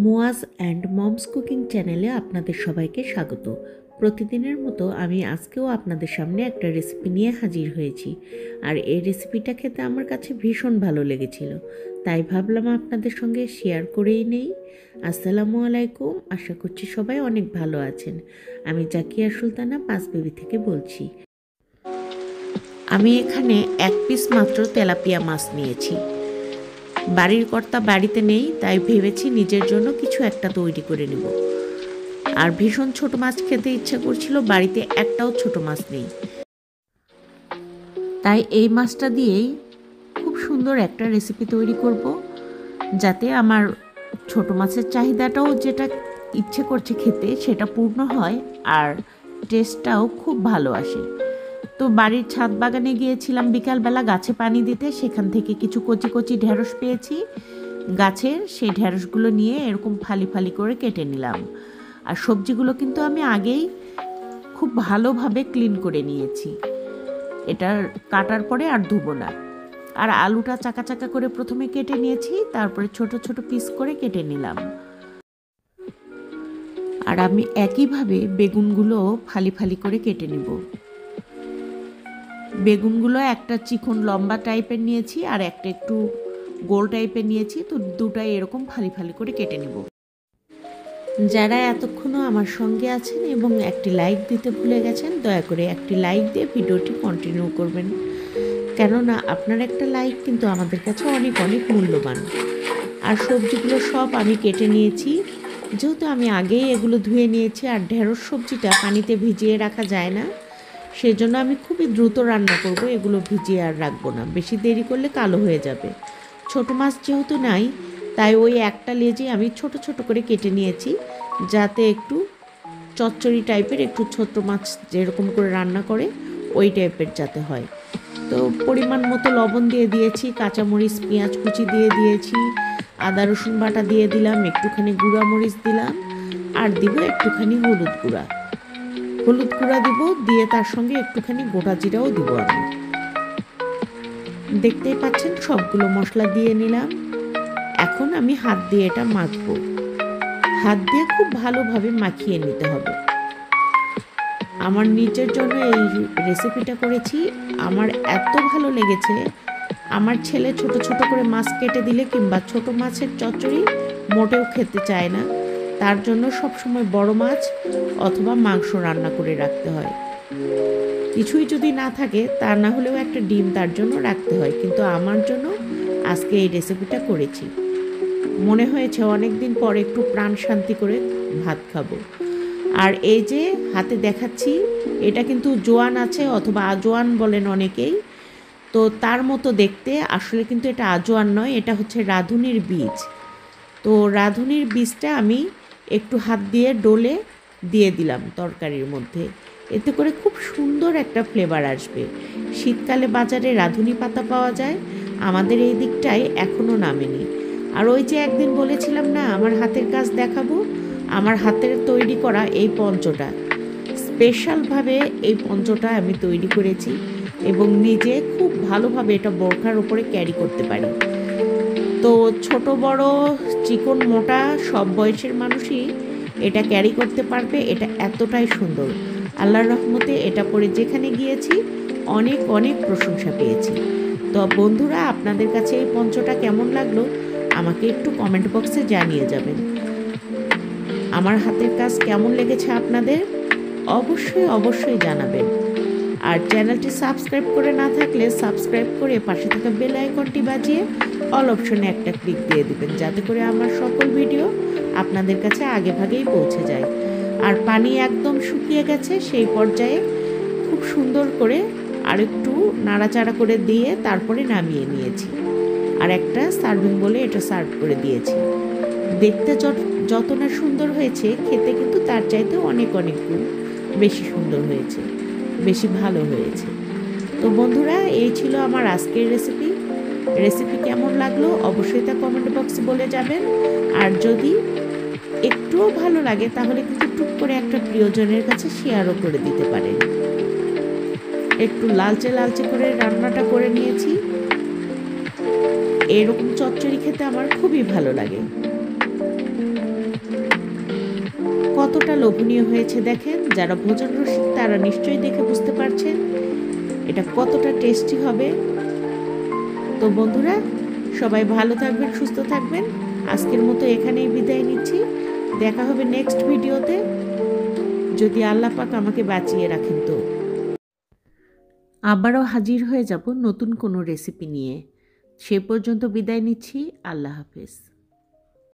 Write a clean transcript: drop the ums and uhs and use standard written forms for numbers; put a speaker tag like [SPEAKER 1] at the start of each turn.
[SPEAKER 1] Muaz and moms cooking চ্যানেলে আপনাদের সবাইকে স্বাগত। প্রতিদিনের মতো আমি আজকেও আপনাদের সামনে একটা রেসিপি নিয়ে হাজির হয়েছি। আর এই রেসিপিটা খেতে আমার কাছে ভীষণ ভালো লেগেছিল, তাই ভাবলাম আপনাদের সঙ্গে শেয়ার করেই নেই। আসসালামু আলাইকুম, আশা করছি সবাই অনেক ভালো আছেন। আমি জাকিয়া সুলতানা পাঁচবিবি থেকে বলছি। আমি এখানে 1 পিস মাত্র তেলাপিয়া মাছ নিয়েছি। বাড়ির কর্তা বাড়িতে নেই, তাই ভেবেছি নিজের জন্য কিছু একটা তৈরি করে নেব। আর ভীষণ ছোট মাছ খেতে ইচ্ছা করছিল, বাড়িতে একটাও ছোট মাছ নেই, তাই এই মাছটা দিয়েই খুব সুন্দর একটা রেসিপি তৈরি করব, যাতে আমার ছোট মাছের চাহিদাটাও যেটা ইচ্ছে করছে খেতে সেটা পূর্ণ হয় আর টেস্টটাও খুব ভালো আসে। তো বাড়ির ছাদ বাগানে গিয়েছিলাম বিকালবেলা গাছে পানি দিতে, সেখান থেকে কিছু কচি কচি ঢেঁড়স পেয়েছি গাছের। সেই ঢেঁড়সগুলো নিয়ে এরকম ফালি ফালি করে কেটে নিলাম। আর সবজিগুলো কিন্তু আমি আগেই খুব ভালোভাবে ক্লিন করে নিয়েছি, এটা কাটার পরে আর ধুবো না। আর আলুটা চাকা চাকা করে প্রথমে কেটে নিয়েছি, তারপরে ছোট ছোট পিস করে কেটে নিলাম। আর আমি একইভাবে বেগুনগুলো ফালি ফালি করে কেটে নিব। বেগুনগুলো একটা চিকন লম্বা টাইপের নিয়েছি আর একটা একটু গোল টাইপের নিয়েছি, তো দুটাই এরকম ফালি ফালি করে কেটে নিব। যারা এতক্ষণও আমার সঙ্গে আছেন এবং একটি লাইক দিতে ভুলে গেছেন, দয়া করে একটি লাইক দিয়ে ভিডিওটি কন্টিনিউ করবেন, কেননা আপনার একটা লাইক কিন্তু আমাদের কাছে অনেক অনেক মূল্যবান। আর সবজিগুলো সব আমি কেটে নিয়েছি, যেহেতু আমি আগেই এগুলো ধুয়ে নিয়েছি। আর ঢেঁড়স সবজিটা পানিতে ভিজিয়ে রাখা যায় না, সেজন্য আমি খুবই দ্রুত রান্না করব, এগুলো ভিজিয়ে আর রাখবো না, বেশি দেরি করলে কালো হয়ে যাবে। ছোট মাছ যেহেতু নাই, তাই ওই একটা লেজে আমি ছোট ছোট করে কেটে নিয়েছি, যাতে একটু চচ্চড়ি টাইপের, একটু ছোট মাছ যেরকম করে রান্না করে ওই টাইপের যাতে হয়। তো পরিমাণ মতো লবণ দিয়ে দিয়েছি, কাঁচামরিচ পেঁয়াজ কুচি দিয়ে দিয়েছি, আদা রসুন বাটা দিয়ে দিলাম, একটুখানি গুঁড়া মরিচ দিলাম, আর দিব একটুখানি হলুদ গুঁড়া দিব, দিয়ে তার সঙ্গে একটুখানি গোটা জিরাও দিব। আমি দেখতেই পাচ্ছেন সবগুলো মশলা দিয়ে নিলাম। এখন আমি হাত দিয়ে এটা মাখবো, হাত দিয়ে খুব ভালোভাবে মাখিয়ে নিতে হবে। আমার নিজের জন্য এই রেসিপিটা করেছি, আমার এত ভালো লেগেছে। আমার ছেলে ছোট ছোট করে মাছ কেটে দিলে কিংবা ছোট মাছের চচ্চড়ি মোটেও খেতে চায় না, তার জন্য সবসময় বড় মাছ অথবা মাংস রান্না করে রাখতে হয়। কিছুই যদি না থাকে, তা না হলেও একটা ডিম তার জন্য রাখতে হয়, কিন্তু আমার জন্য আজকে এই রেসিপিটা করেছি। মনে হয়েছে অনেক দিন পর একটু প্রাণ শান্তি করে ভাত খাবো। আর এই যে হাতে দেখাচ্ছি, এটা কিন্তু জোয়ান আছে অথবা আজোয়ান বলেন অনেকেই, তো তার মতো দেখতে, আসলে কিন্তু এটা আজোয়ান নয়, এটা হচ্ছে রাঁধুনির বীজ। তো রাঁধুনির বীজটা আমি একটু হাত দিয়ে ডলে দিয়ে দিলাম তরকারির মধ্যে, এতে করে খুব সুন্দর একটা ফ্লেভার আসবে। শীতকালে বাজারে রাঁধুনি পাতা পাওয়া যায়, আমাদের এই দিকটায় এখনও নামেনি। আর ওই যে একদিন বলেছিলাম না আমার হাতের কাজ দেখাবো, আমার হাতের তৈরি করা এই পঞ্চটা, স্পেশালভাবে এই পঞ্চটা আমি তৈরি করেছি এবং নিজে খুব ভালোভাবে এটা বোরখার উপরে ক্যারি করতে পারি। তো ছোট বড় চিকন মোটা সব বয়সের মানুষই এটা ক্যারি করতে পারবে, এটা এতটাই সুন্দর। আল্লাহর রহমতে এটা পরে যেখানে গিয়েছি অনেক অনেক প্রশংসা পেয়েছি। তো বন্ধুরা, আপনাদের কাছে এই পঞ্চটা কেমন লাগলো আমাকে একটু কমেন্ট বক্সে জানিয়ে যাবেন। আমার হাতের কাজ কেমন লেগেছে আপনাদের অবশ্যই অবশ্যই জানাবেন। আর চ্যানেলটি সাবস্ক্রাইব করে না থাকলে সাবস্ক্রাইব করে পাশে থাকা বেল আইকনটি বাজিয়ে অল অপশনে একটা ক্লিক দিয়ে দিবেন, যাতে করে আমার সকল ভিডিও আপনাদের কাছে আগে ভাগেই পৌঁছে যায়। আর পানি একদম শুকিয়ে গেছে, সেই পর্যায়ে খুব সুন্দর করে আরেকটু নাড়াচাড়া করে দিয়ে তারপরে নামিয়ে নিয়েছি। আর একটা সার্ভিং বলে এটা সার্ভ করে দিয়েছি। দেখতে যত না সুন্দর হয়েছে, খেতে কিন্তু তার চাইতে অনেক অনেক গুণ বেশি সুন্দর হয়েছে, বেশি ভালো হয়েছে। তো বন্ধুরা, এই ছিল আমার আজকের রেসিপি কেমন লাগলো অবশ্যই তা কমেন্ট বক্সে বলে যাবেন। আর যদি একটুও ভালো লাগে তাহলে কিন্তু টুক করে একটা প্রিয়জনের কাছে শেয়ারও করে দিতে পারেন। একটু লালচে লালচে করে রান্নাটা করে নিয়েছি, এরকম চচ্চড়ি খেতে আমার খুবই ভালো লাগে। কতটা লোভনীয় হয়েছে দেখেন। যারা ভোজন রসিক তারা নিশ্চয়ই দেখে বুঝতে পারছেন এটা কতটা টেস্টি হবে। তো বন্ধুরা, সবাই ভালো থাকবেন, সুস্থ থাকবেন। আজকের মতো এখানেই বিদায় নিচ্ছি। দেখা হবে নেক্সট ভিডিওতে, যদি আল্লাহ পাক আমাকে বাঁচিয়ে রাখেন। তো আবারও হাজির হয়ে যাব নতুন কোনো রেসিপি নিয়ে। সে পর্যন্ত বিদায় নিচ্ছি। আল্লাহ হাফেজ।